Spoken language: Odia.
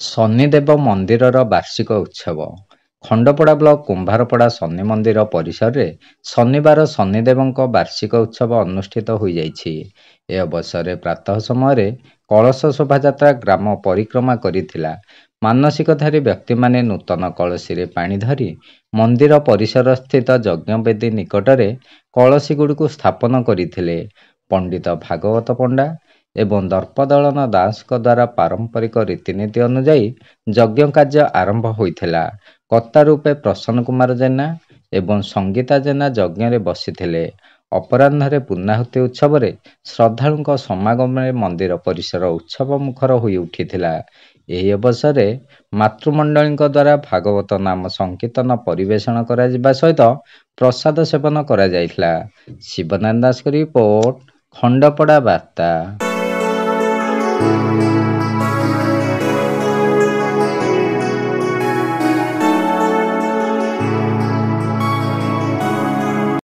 ଶନିଦେବ ମନ୍ଦିରର ବାର୍ଷିକ ଉତ୍ସବ। ଖଣ୍ଡପଡ଼ା ବ୍ଲକ କୁମ୍ଭାରପଡ଼ା ଶନି ମନ୍ଦିର ପରିସରରେ ଶନିବାର ଶନିଦେବଙ୍କ ବାର୍ଷିକ ଉତ୍ସବ ଅନୁଷ୍ଠିତ ହୋଇଯାଇଛି। ଏ ଅବସରରେ ପ୍ରାତଃ ସମୟରେ କଳସ ଶୋଭାଯାତ୍ରା ଗ୍ରାମ ପରିକ୍ରମା କରିଥିଲା। ମାନସିକଧାରୀ ବ୍ୟକ୍ତିମାନେ ନୂତନ କଳସୀରେ ପାଣି ଧରି ମନ୍ଦିର ପରିସରସ୍ଥିତ ଯଜ୍ଞବେଦୀ ନିକଟରେ କଳସୀଗୁଡ଼ିକୁ ସ୍ଥାପନ କରିଥିଲେ। ପଣ୍ଡିତ ଭାଗବତ ପଣ୍ଡା ଏବଂ ଦର୍ପଦଳନ ଦାସଙ୍କ ଦ୍ୱାରା ପାରମ୍ପରିକ ରୀତିନୀତି ଅନୁଯାୟୀ ଯଜ୍ଞ କାର୍ଯ୍ୟ ଆରମ୍ଭ ହୋଇଥିଲା। କର୍ତ୍ତା ରୂପେ ପ୍ରସନ୍ନ କୁମାର ଜେନା ଏବଂ ସଙ୍ଗୀତା ଜେନା ଯଜ୍ଞରେ ବସିଥିଲେ। ଅପରାହ୍ନରେ ପୂର୍ଣ୍ଣାହୁତି ଉତ୍ସବରେ ଶ୍ରଦ୍ଧାଳୁଙ୍କ ସମାଗମରେ ମନ୍ଦିର ପରିସର ଉତ୍ସବ ମୁଖର ହୋଇ ଉଠିଥିଲା। ଏହି ଅବସରରେ ମାତୃମଣ୍ଡଳୀଙ୍କ ଦ୍ୱାରା ଭାଗବତ ନାମ ସଂକୀର୍ତ୍ତନ ପରିବେଷଣ କରାଯିବା ସହିତ ପ୍ରସାଦ ସେବନ କରାଯାଇଥିଲା। ଶିବନାରାୟଣ ଦାସଙ୍କ ରିପୋର୍ଟ, ଖଣ୍ଡପଡ଼ା ବାର୍ତ୍ତା।